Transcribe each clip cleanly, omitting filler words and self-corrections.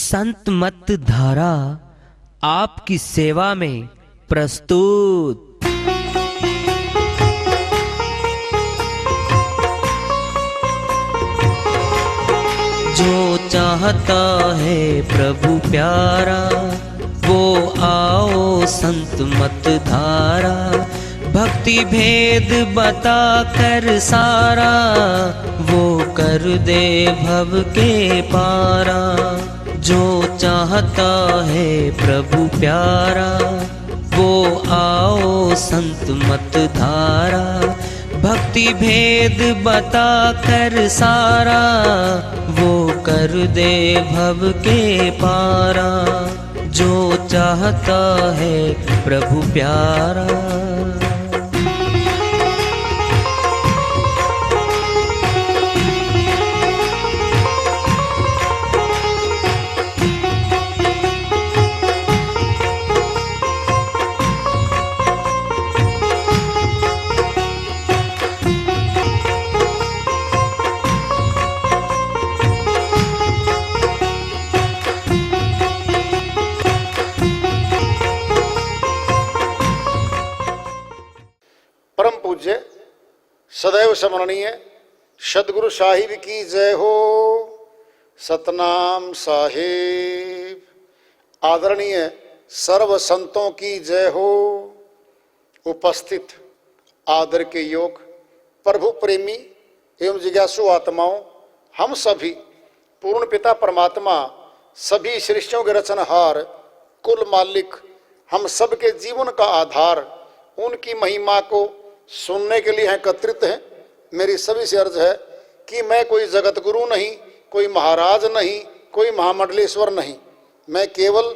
संत मत धारा आपकी सेवा में प्रस्तुत। जो चाहता है प्रभु प्यारा, वो आओ संत मत धारा। भक्ति भेद बता कर सारा, वो कर दे भव के पारा। जो चाहता है प्रभु प्यारा, वो आओ संत मत धारा। भक्ति भेद बता कर सारा, वो कर दे भव के पारा। जो चाहता है प्रभु प्यारा। परम पूज्य सदैव स्मरणीय सदगुरु साहिब की जय हो। सतनाम साहिब। आदरणीय सर्व संतों की जय हो। उपस्थित आदर के योग प्रभु प्रेमी एवं जिज्ञासु आत्माओं, हम सभी पूर्ण पिता परमात्मा, सभी सृष्टियों के रचनहार, कुल मालिक, हम सब के जीवन का आधार, उनकी महिमा को सुनने के लिए एकत्रित हैं। मेरी सभी से अर्ज है कि मैं कोई जगत गुरु नहीं, कोई महाराज नहीं, कोई महामंडलेश्वर नहीं। मैं केवल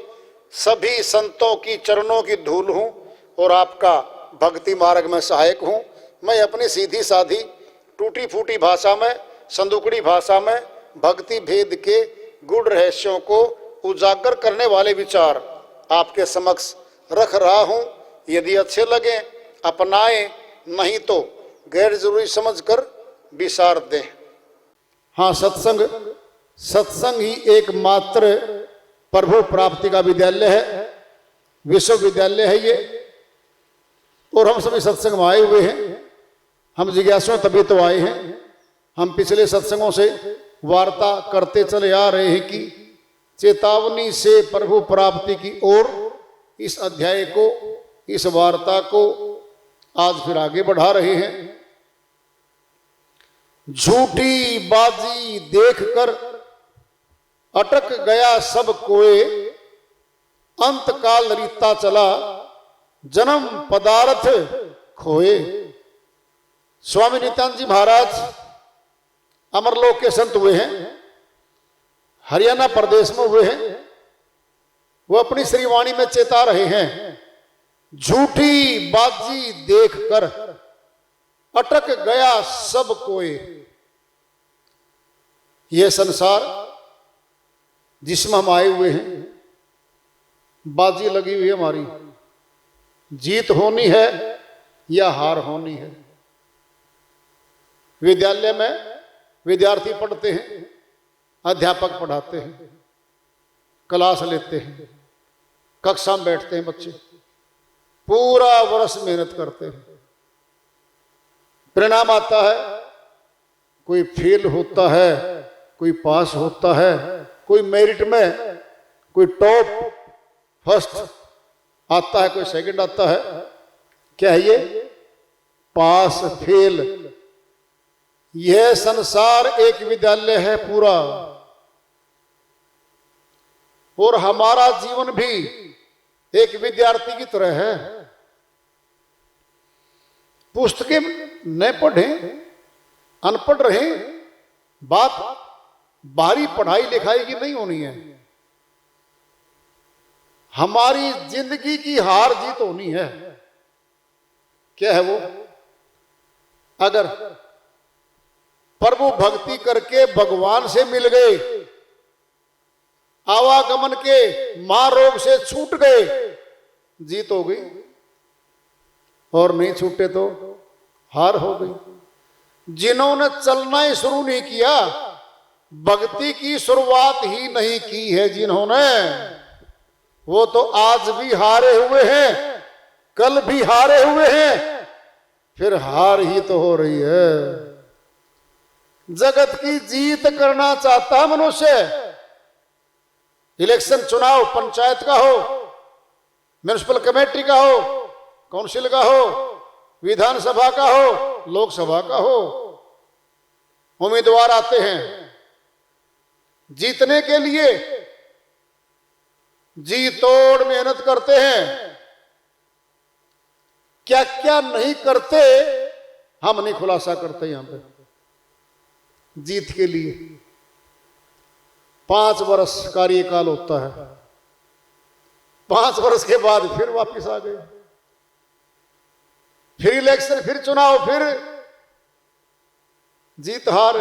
सभी संतों की चरणों की धूल हूँ और आपका भक्ति मार्ग में सहायक हूँ। मैं अपनी सीधी साधी टूटी फूटी भाषा में, संदुकड़ी भाषा में भक्ति भेद के गूढ़ रहस्यों को उजागर करने वाले विचार आपके समक्ष रख रहा हूँ। यदि अच्छे लगे अपनाएं, नहीं तो गैर जरूरी समझकर विसार दें। हाँ, सत्संग ही एकमात्र प्रभु प्राप्ति का विद्यालय है, विश्वविद्यालय है ये। और हम सभी सत्संग में आए हुए हैं। हम जिज्ञासु तभी तो आए हैं। हम पिछले सत्संगों से वार्ता करते चले आ रहे हैं कि चेतावनी से प्रभु प्राप्ति की ओर इस अध्याय को, इस वार्ता को आज फिर आगे बढ़ा रहे हैं। झूठी बाजी देखकर अटक गया सब कोय, अंत काल रीता चला जन्म पदार्थ खोए। स्वामी नित्यानंद जी महाराज अमरलोक के संत हुए हैं, हरियाणा प्रदेश में हुए हैं। वो अपनी श्रीवाणी में चेता रहे हैं, झूठी बाजी देखकर अटक गया सब कोय। यह संसार जिसमें हम आए हुए हैं, बाजी लगी हुई है हमारी। जीत होनी है या हार होनी है। विद्यालय में विद्यार्थी पढ़ते हैं, अध्यापक पढ़ाते हैं, क्लास लेते हैं, कक्षा में बैठते हैं बच्चे, पूरा वर्ष मेहनत करते हैं। परिणाम आता है, कोई फेल होता है, कोई पास होता है, कोई मेरिट में, कोई टॉप फर्स्ट आता है, कोई सेकंड आता है। क्या है ये? Pass fail. यह संसार एक विद्यालय है पूरा। और हमारा जीवन भी एक विद्यार्थी की तरह है। पुस्तकें न पढ़ें, अनपढ़ रहे, बात बाहरी पढ़ाई लिखाई की नहीं होनी है। हमारी जिंदगी की हार जीत होनी है। क्या है वो? अगर प्रभु भक्ति करके भगवान से मिल गए, आवागमन के महारोग से छूट गए, जीत हो गई। और नहीं छूटे तो हार हो गई। जिन्होंने चलना ही शुरू नहीं किया, भक्ति की शुरुआत ही नहीं की है जिन्होंने, वो तो आज भी हारे हुए हैं, कल भी हारे हुए हैं, फिर हार ही तो हो रही है। जगत की जीत करना चाहता मनुष्य, इलेक्शन चुनाव पंचायत का हो, म्युनिसिपल कमेटी का हो, काउंसिल का हो, विधानसभा का हो, लोकसभा का हो, उम्मीदवार आते हैं जीतने के लिए, जी तोड़ मेहनत करते हैं। क्या क्या नहीं करते हम नहीं खुलासा करते यहां पे। जीत के लिए 5 वर्ष कार्यकाल होता है, 5 वर्ष के बाद फिर वापस आ गए, फिर इलेक्शन, फिर चुनाव, फिर जीत हार।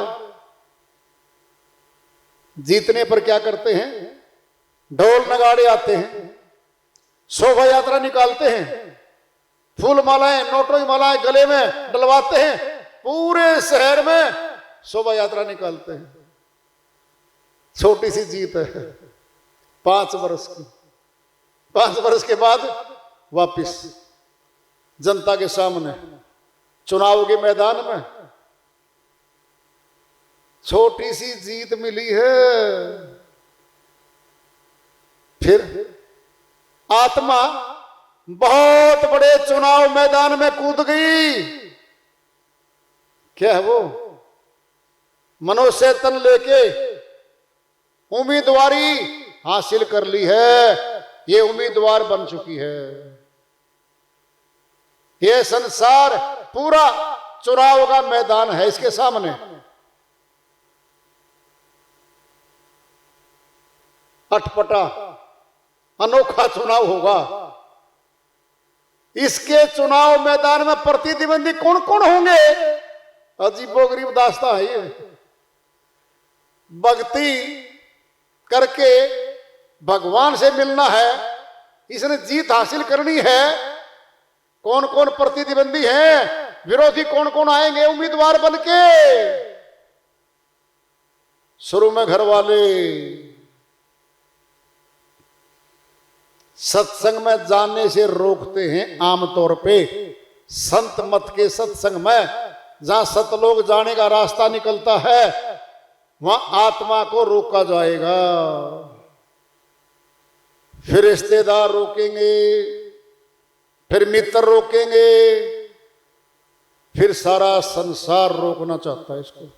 जीतने पर क्या करते हैं, ढोल नगाड़े आते हैं, शोभा यात्रा निकालते हैं, फूल मालाएं, नोटों की मालाएं गले में डलवाते हैं, पूरे शहर में शोभा यात्रा निकालते हैं। छोटी सी जीत है 5 वर्ष की। 5 वर्ष के बाद वापिस जनता के सामने चुनाव के मैदान में छोटी सी जीत मिली है। फिर आत्मा बहुत बड़े चुनाव मैदान में कूद गई। क्या है वो, मनुष्य तन लेके उम्मीदवारी हासिल कर ली है, ये उम्मीदवार बन चुकी है। ये संसार पूरा चुनाव का मैदान है इसके सामने। अटपटा अनोखा चुनाव होगा। इसके चुनाव मैदान में प्रतिद्वंदी कौन कौन होंगे, अजीबोगरीब दास्तां है ये। भक्ति करके भगवान से मिलना है, इसने जीत हासिल करनी है। कौन कौन प्रतिद्वंदी हैं, विरोधी कौन कौन आएंगे उम्मीदवार बनके। शुरू में घर वाले सत्संग में जाने से रोकते हैं आमतौर पे। संत मत के सत्संग में, जहां सतलोक जाने का रास्ता निकलता है, वहां आत्मा को रोका जाएगा। फिर रिश्तेदार रोकेंगे, फिर मित्र रोकेंगे, फिर सारा संसार रोकना चाहता है इसको।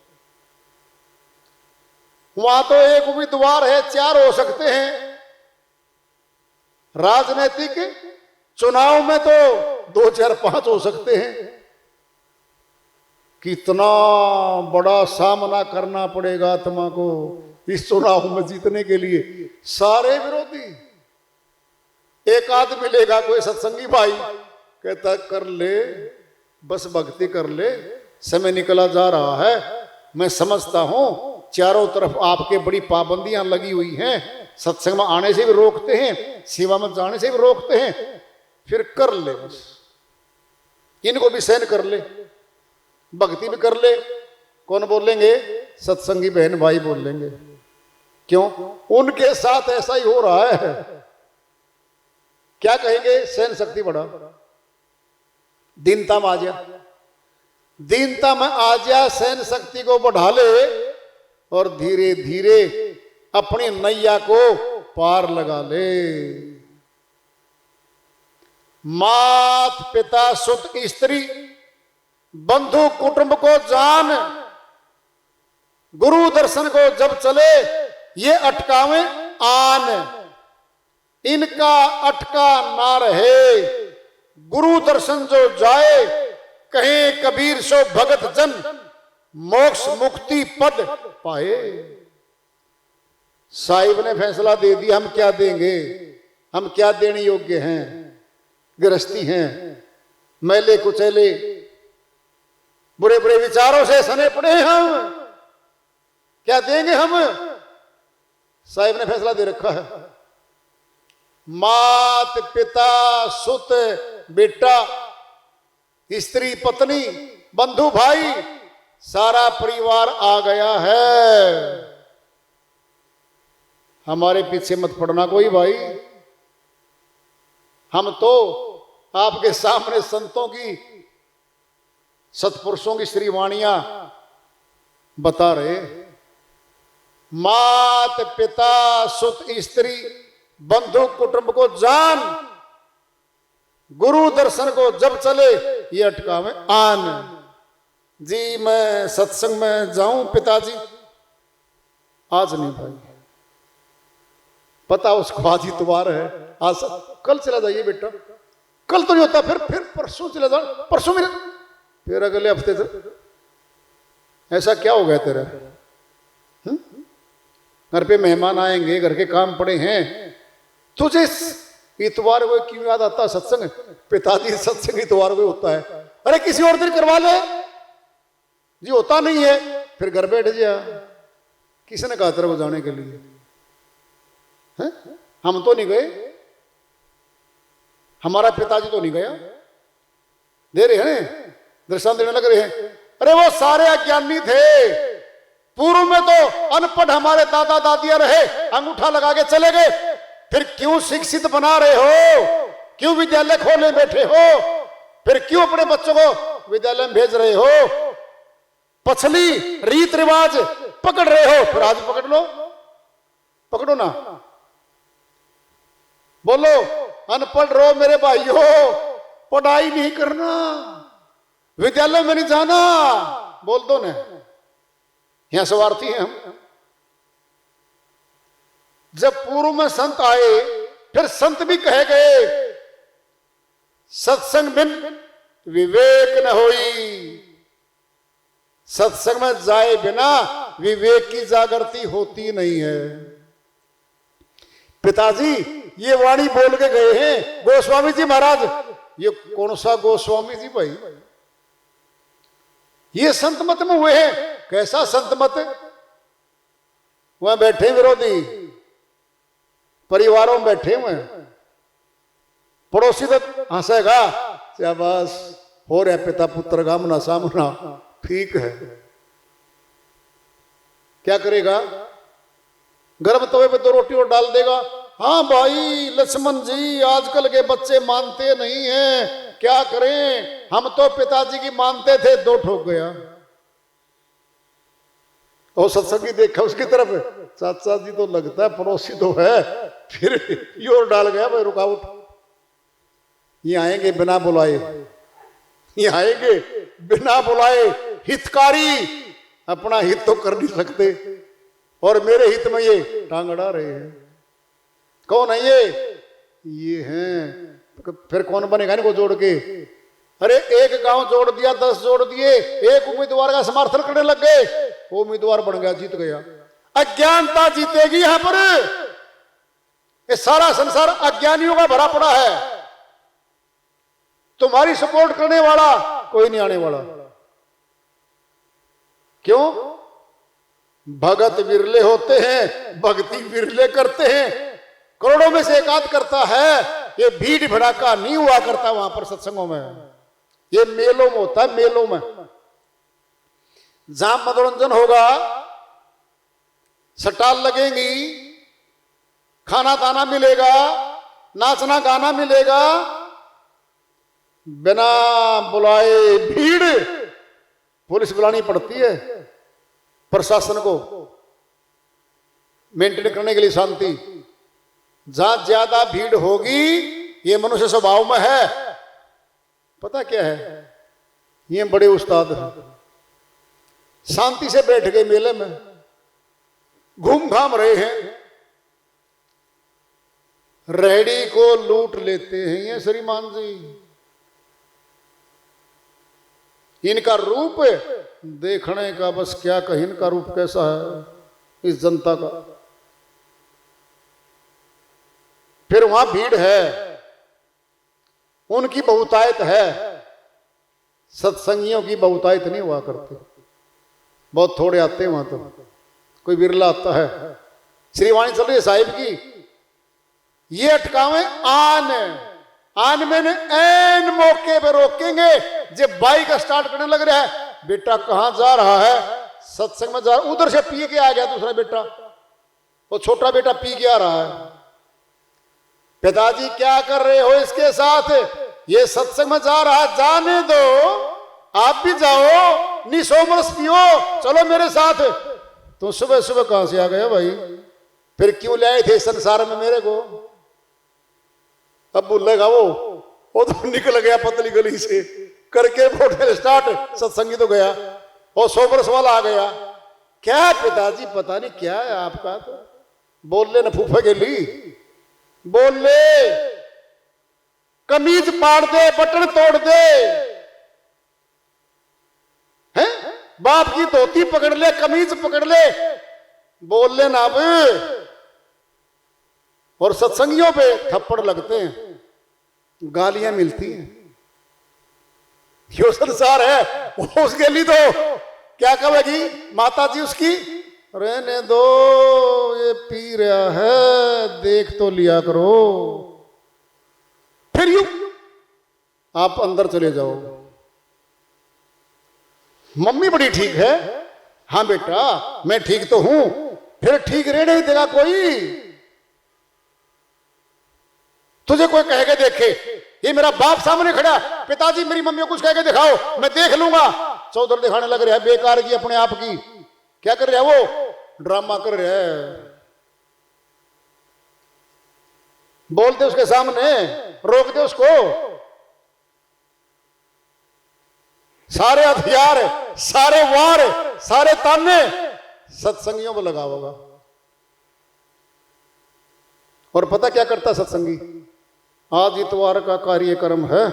वहां तो एक उम्मीदवार है, 4 हो सकते हैं। राजनीतिक चुनाव में तो 2, 4, 5 हो सकते हैं। कितना बड़ा सामना करना पड़ेगा आत्मा को इस चुनाव में जीतने के लिए। सारे विरोधी। एक आदमी मिलेगा कोई सत्संगी भाई, कहता कर ले, बस भक्ति कर ले, समय निकला जा रहा है। मैं समझता हूं चारों तरफ आपके बड़ी पाबंदियां लगी हुई हैं, सत्संग में आने से भी रोकते हैं, सेवा में जाने से भी रोकते हैं, फिर कर ले, बस इनको भी सहन कर ले, भक्ति भी कर ले। कौन बोलेंगे, सत्संगी बहन भाई बोलेंगे। क्यों, उनके साथ ऐसा ही हो रहा है। क्या कहेंगे, सहन शक्ति बढ़ा, दीनता में आ जा, दीनता में आ जा, सहन शक्ति को बढ़ा ले और धीरे धीरे अपनी नैया को पार लगा ले। मात पिता सुत स्त्री बंधु कुटुंब को जान, गुरु दर्शन को जब चले ये अटकावे आन। इनका अटका ना रहे, गुरु दर्शन जो जाए, कहे कबीर सो भगत जन, मोक्ष मुक्ति पद पाए। साहिब ने फैसला दे दिया, हम क्या देंगे, हम क्या देने योग्य हैं, गृहस्थी हैं, मैले कुचैले, बुरे बुरे विचारों से सने पड़े हैं, हम क्या देंगे हम। साहिब ने फैसला दे रखा है, मात पिता सुत बेटा स्त्री पत्नी बंधु भाई सारा परिवार आ गया है। हमारे पीछे मत पड़ना कोई भाई। हम तो आपके सामने संतों की, सत्पुरुषों की श्रीवाणियां बता रहे। मात पिता सुत स्त्री बंधु कुटुंब को जान, गुरु दर्शन को जब चले ये अटकावे आन। जी मैं सत्संग में जाऊं पिताजी, आज नहीं भाई, पता उसको आज इतवार है, आज कल चला जाइए बेटा, कल तो नहीं होता, फिर परसों चला जाओ, परसों मेरे, फिर अगले हफ्ते से। ऐसा क्या हो गया तेरा? घर पे मेहमान आएंगे, घर के काम पड़े हैं, तुझे इतवार को क्यों याद आता सत्संग? पिताजी सत्संग इतवार को होता है, अरे किसी और दिन करवा ले जी, होता नहीं है, फिर घर बैठ जा। किसने कहा तेरे को जाने के लिए? है? हम तो नहीं गए, हमारा पिताजी तो नहीं गया, दे रहे हैं दृष्टांत देने लग रहे हैं। अरे वो सारे अज्ञानी थे, पूर्व में तो अनपढ़ हमारे दादा दादियां रहे, अंगूठा लगा के चले गए, फिर क्यों शिक्षित बना रहे हो? क्यों विद्यालय खोले बैठे हो? फिर क्यों अपने बच्चों को विद्यालय में भेज रहे हो? पछली रीत रिवाज पकड़ रहे हो, फिर आज पकड़ लो, पकड़ो ना। बोलो अनपढ़ रहो मेरे भाइयों, पढ़ाई नहीं करना, विद्यालय में नहीं जाना, बोल दो ना। यहां स्वार्थी हैं हम। जब पूर्व में संत आए, फिर संत भी कहे गए सत्संग बिन विवेक न होई, सत्संग में जाए बिना विवेक की जागृति होती नहीं है। पिताजी ये वाणी बोल के गए हैं गोस्वामी जी महाराज। ये कौन सा गोस्वामी जी भाई? ये संत मत में हुए हैं। कैसा संत मत? वहां बैठे विरोधी परिवारों में बैठे हुए, पड़ोसी तो हंसेगा, शाबाश हो रहा पिता पुत्र गामना सामना, ठीक है। क्या करेगा? गर्म तवे पे 2 रोटी और डाल देगा। हाँ भाई लक्ष्मण जी, आजकल के बच्चे मानते नहीं हैं, क्या करें, हम तो पिताजी की मानते थे, 2 ठोक गया। और सत्संगी देखा उसकी तरफ, चाचा जी तो लगता है पड़ोसी तो है, फिर ये और डाल गया भाई रुकावट। ये आएंगे बिना बुलाए, ये आएंगे बिना बुलाए, हितकारी, अपना हित तो कर नहीं सकते, और मेरे हित में ये टांग अड़ा रहे हैं। कौन है ये हैं। फिर कौन बनेगा इनको जोड़ के? अरे एक गांव जोड़ दिया, 10 जोड़ दिए, एक उम्मीदवार का समर्थन करने लग गए, वो उम्मीदवार बन गया, जीत गया। अज्ञानता जीतेगी यहां पर। ये सारा संसार अज्ञानियों का भरा पड़ा है, तुम्हारी सपोर्ट करने वाला कोई नहीं आने वाला। क्यों? भगत विरले होते हैं, भक्ति विरले करते हैं, करोड़ों में से एकाध करता है। ये भीड़ भड़ाका नहीं हुआ करता वहां पर सत्संगों में, ये मेलों में होता है, मेलों में जहां मनोरंजन होगा, स्टॉल लगेंगी, खाना दाना मिलेगा, नाचना गाना मिलेगा, बिना बुलाए भीड़, पुलिस बुलानी पड़ती है प्रशासन को मेंटेन करने के लिए शांति। जहां ज्यादा भीड़ होगी, ये मनुष्य स्वभाव में है, पता क्या है, ये बड़े उस्ताद हैं, शांति से बैठ गए मेले में, घूम घाम रहे हैं, रेहड़ी को लूट लेते हैं ये श्रीमान जी। इनका रूप देखने का बस क्या कहीं, इनका रूप कैसा है इस जनता का। फिर वहां भीड़ है, उनकी बहुतायत है, सत्संगियों की बहुतायत नहीं हुआ करती, बहुत थोड़े आते हैं वहां, तो कोई बिरला आता है। श्रीवाणी चल रही है साहिब की, ये अटकावे आन, आन में एन मौके पे रोकेंगे। जब बाइक स्टार्ट करने लग रहा है, बेटा कहां जा रहा है? सत्संग में जा रहा, उधर से पी के आ गया दूसरा बेटा, वो छोटा बेटा पी के आ रहा है। पिताजी क्या कर रहे हो इसके साथ? ये सत्संग में जा रहा है। जाने दो, आप भी जाओ, निसोमरस पियो, चलो मेरे साथ। तो सुबह सुबह कहां से आ गया भाई? फिर क्यों ले आए थे संसार में मेरे को? अब बोलेगा वो तो निकल गया पतली गली से करके होटल स्टार्ट, सत्संगी तो गया और 100 वर्ष वाला आ गया। क्या पिताजी पता नहीं क्या है आपका? तो बोल ले न फूफे के ली, बोल ले, कमीज पाड़ दे, बटन तोड़ दे, हैं? बाप की धोती पकड़ ले, कमीज पकड़ ले, बोल ले ना अब। और सत्संगियों पे थप्पड़ लगते हैं, गालियां मिलती हैं। यो संसार है। उसके लिए तो क्या कहेगी माता जी उसकी? रहने दो, ये पी रहा है, देख तो लिया करो। फिर यूं आप अंदर चले जाओ, मम्मी बड़ी ठीक है। हाँ बेटा मैं ठीक तो हूं। फिर ठीक रहने नहीं देगा कोई। तुझे कोई कह के देखे, ये मेरा बाप सामने खड़ा, पिताजी मेरी मम्मी को कुछ कह के दिखाओ, मैं देख लूंगा। चौधर दिखाने लग रहा है बेकार की अपने आप की। क्या कर रहा है वो? ड्रामा कर रहा है। बोल दे उसके सामने, रोक दे उसको। सारे हथियार, सारे वार, सारे ताने सत्संगियों को लगा होगा। और पता क्या करता सत्संगी? आज इतवार का कार्यक्रम है,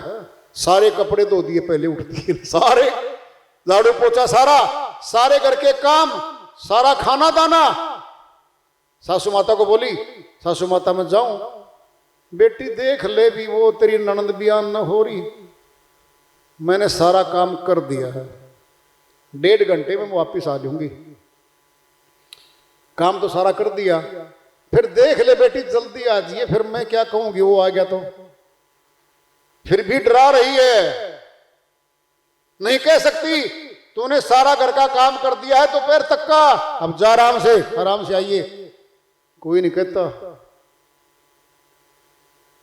सारे कपड़े धो दिए पहले उठती है, सारे झाड़ू पोछा, सारे घर के काम, सारा खाना दाना। सासू माता को बोली, सासू माता मैं जाऊं? बेटी देख ले भी, वो तेरी ननद बयान न हो रही, मैंने सारा काम कर दिया है, 1.5 घंटे में वापिस आ जाऊंगी, काम तो सारा कर दिया। फिर देख ले बेटी जल्दी आ जाइए। फिर मैं क्या कहूंगी वो आ गया तो? फिर भी डरा रही है, नहीं कह सकती तूने सारा घर का काम कर दिया है दोपहर तक का, अब जा आराम से आइए। कोई नहीं कहता।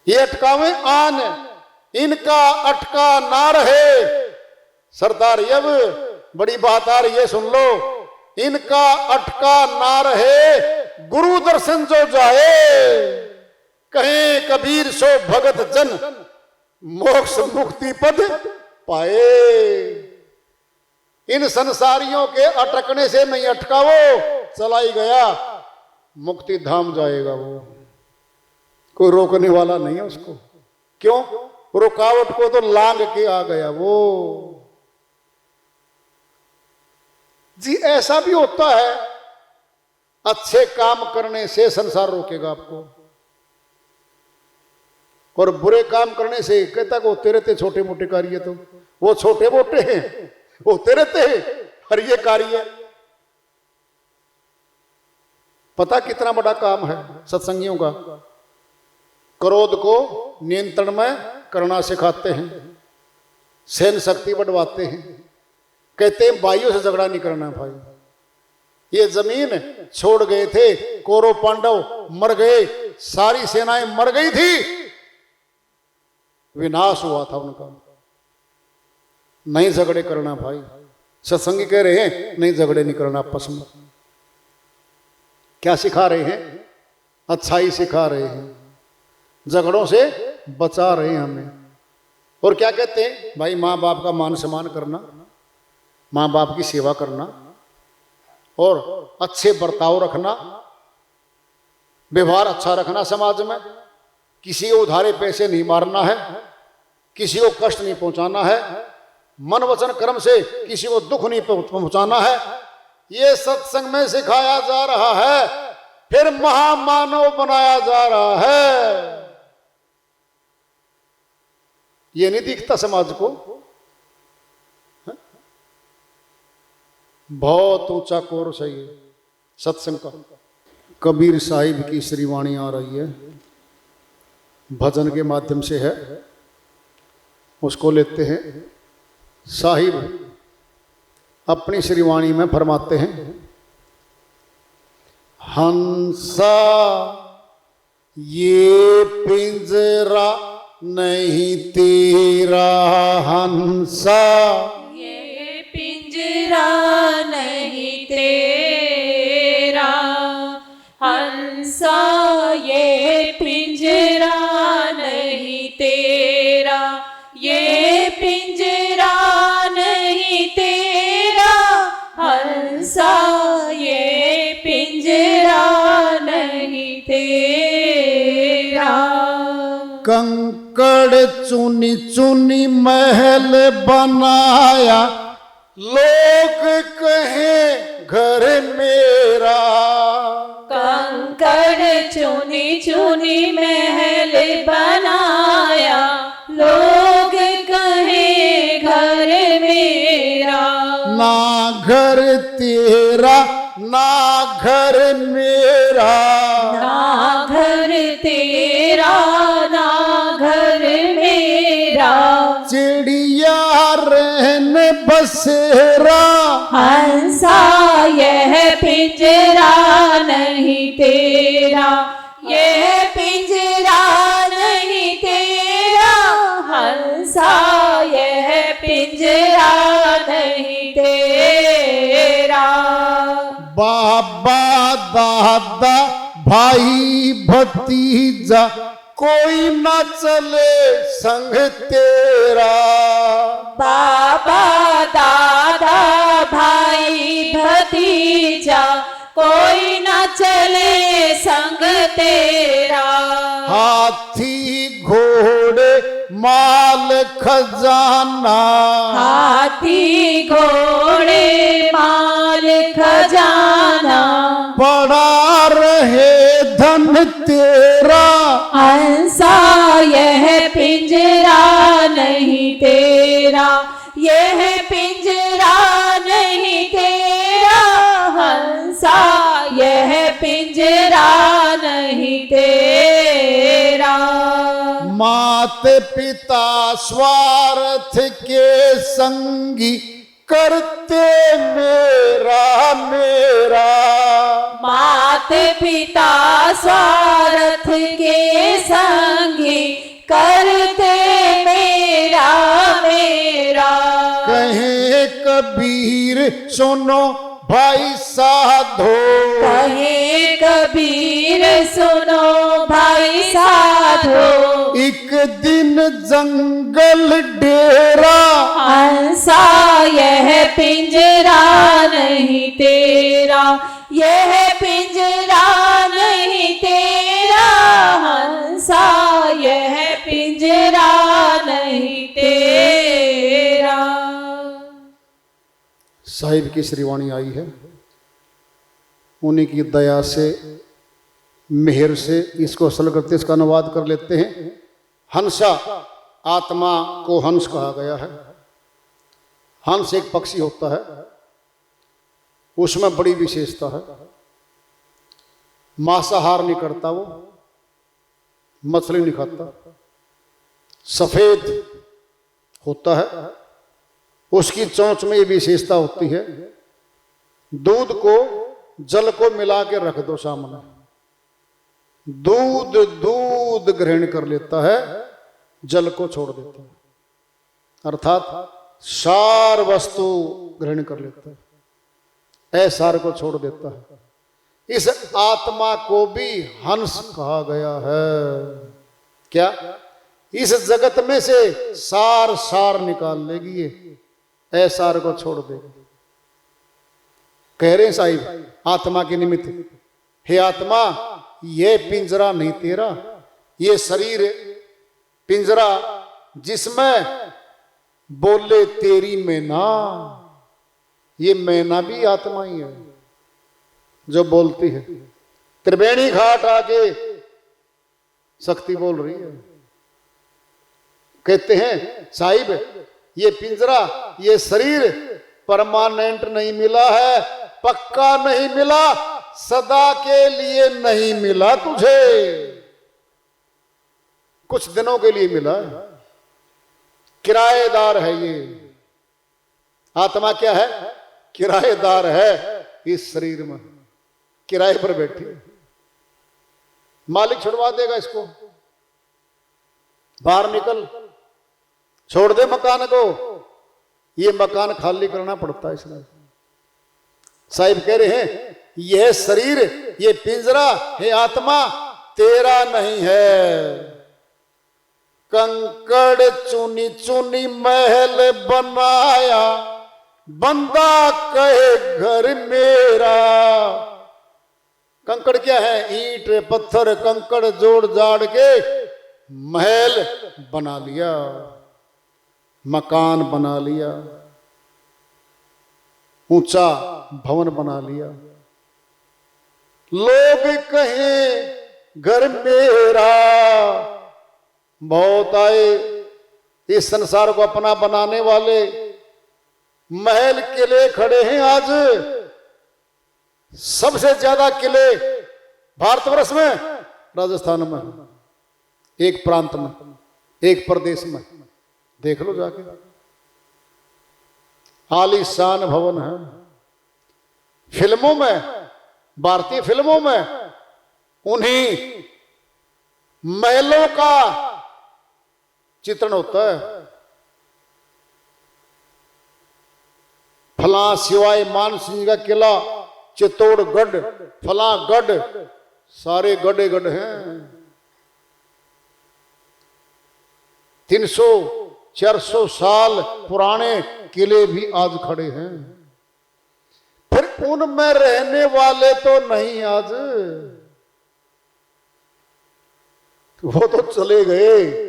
ये अटकावे आन, इनका अटका ना रहे। सरदार ये बड़ी बात आ रही है, सुन लो। इनका अटका ना रहे, गुरु दर्शन जो जाए, कहे कबीर सो भगत जन, मोक्ष मुक्ति पद पाए। इन संसारियों के अटकने से नहीं अटका, वो चला ही गया, मुक्ति धाम जाएगा। वो कोई रोकने वाला नहीं है उसको। क्यों? रुकावट को तो लांग के आ गया वो। जी ऐसा भी होता है, अच्छे काम करने से संसार रोकेगा आपको, और बुरे काम करने से कहता को होते रहते छोटे मोटे कार्य। तो वो छोटे मोटे हैं, होते रहते हैं, और ये कार्य पता कितना बड़ा काम है सत्संगियों का। क्रोध को नियंत्रण में करना सिखाते हैं, सहन शक्ति बढ़वाते हैं। कहते हैं भाइयों से झगड़ा नहीं करना भाई। ये जमीन छोड़ गए थे, कौरव पांडव मर गए, सारी सेनाएं मर गई थी, विनाश हुआ था उनका। नहीं झगड़े करना भाई। सत्संगी कह रहे हैं नहीं झगड़े नहीं करना आपस में। क्या सिखा रहे हैं? अच्छाई सिखा रहे हैं, झगड़ों से बचा रहे हैं हमें। और क्या कहते हैं? भाई माँ बाप का मान सम्मान करना, माँ बाप की सेवा करना, और अच्छे बर्ताव रखना, व्यवहार अच्छा रखना समाज में। किसी को उधारे पैसे नहीं मारना है, किसी को कष्ट नहीं पहुंचाना है, मन वचन कर्म से किसी को दुख नहीं पहुंचाना है। ये सत्संग में सिखाया जा रहा है, फिर महामानव बनाया जा रहा है। ये नहीं दिखता समाज को। बहुत ऊंचा कोर्स है ये सत्संग का। कबीर साहिब की श्रीवाणी आ रही है, भजन के माध्यम से है, उसको लेते हैं। साहिब अपनी श्रीवाणी में फरमाते हैं, हंसा ये पिंजरा नहीं तेरा, हंसा ये पिंजरा नहीं तेरा, हंसा ये पिंजरा नहीं तेरा, ये पिंजरा नहीं तेरा, हंसा ये पिंजरा नहीं तेरा। कंकड़ चुनी चुनी महल बनाया, लोग कहें घर मेरा। कंकड़ चुनी चुनी महल बनाया, लोग कहे घर मेरा। ना घर तेरा ना घर मेरा, ना घर तेरा ना घर मेरा, चिड़िया रहने बसेरा। हंसा यह पिंजरा नहीं तेरा, यह पिंजरा नहीं तेरा, हंसा यह पिंजरा नहीं तेरा। बाबा दादा भाई भतीजा कोई ना चले संग तेरा। बाबा दादा भाई भतीजा कोई न चले संग तेरा। हाथी घोड़े माल खजाना, हाथी घोड़े माल खजाना, बड़ा रहे धन तेरा। हंसा यह पिंजरा नहीं तेरा, यह पिंजरा नहीं तेरा, हंसा यह पिंजरा नहीं तेरा। माते पिता स्वार्थ के संगी करते मेरा मेरा। मात पिता स्वार्थ के संगी करते मेरा मेरा। कहे कबीर सुनो भाई साधो, कहे कबीर सुनो भाई साधो, एक दिन जंगल डेरा। हंसा यह पिंजरा नहीं तेरा, यह पिंजरा नहीं तेरा, हंसा यह पिंजरा नहीं तेरा। साहिब की श्रीवाणी आई है, उन्हीं की दया से मेहर से इसको असल करते इसका अनुवाद कर लेते हैं। हंसा, आत्मा को हंस कहा गया है। हंस एक पक्षी होता है, उसमें बड़ी विशेषता है, मांसाहार नहीं करता, वो मछली नहीं खाता, सफेद होता है। उसकी चोंच में ये विशेषता होती है, दूध को जल को मिला के रख दो सामने, दूध दूध ग्रहण कर लेता है, जल को छोड़ देता है, अर्थात सार वस्तु ग्रहण कर लेता है, असार को छोड़ देता है। इस आत्मा को भी हंस कहा गया है। क्या? इस जगत में से सार सार निकाल लेगी, ये असार को छोड़ देगी। कह रहे हैं साहिब आत्मा के निमित्त, हे आत्मा ये पिंजरा नहीं तेरा, ये शरीर पिंजरा जिसमें बोले तेरी मैना, ये मैना भी आत्मा ही है जो बोलती है। त्रिवेणी घाट आके शक्ति बोल रही है। कहते हैं साहिब ये पिंजरा, ये शरीर परमानेंट नहीं मिला है, पक्का नहीं मिला, सदा के लिए नहीं मिला तुझे, कुछ दिनों के लिए मिला है, किराएदार है ये आत्मा। क्या है? किराएदार है इस शरीर में। किराए पर बैठी, मालिक छुड़वा देगा इसको, बाहर निकल, छोड़ दे मकान को, ये मकान खाली करना पड़ता है इसलिए। साहिब कह रहे हैं यह शरीर, ये पिंजरा है आत्मा तेरा नहीं है। कंकड़ चुनी चुनी महल बनाया, बंदा कहे घर मेरा। कंकड़ क्या है? ईंट पत्थर कंकड़ जोड़ जाड़ के महल बना लिया, मकान बना लिया, ऊंचा भवन बना लिया। लोग कहें घर मेरा। बहुत आए इस संसार को अपना बनाने वाले, महल किले खड़े हैं आज। सबसे ज्यादा किले भारतवर्ष में राजस्थान में, एक प्रांत में, एक प्रदेश में, देख लो जाके, आलीशान भवन है। फिल्मों में, भारतीय फिल्मों में उन्हीं महलों का चित्रण होता है। फला सिवाय मानसिंह का किला, चित्तौड़गढ़, फला गढ़, सारे गढ़े गढ़ हैं। 300-400 साल पुराने किले भी आज खड़े हैं। फिर उनमें रहने वाले तो नहीं आज, वो तो चले गए।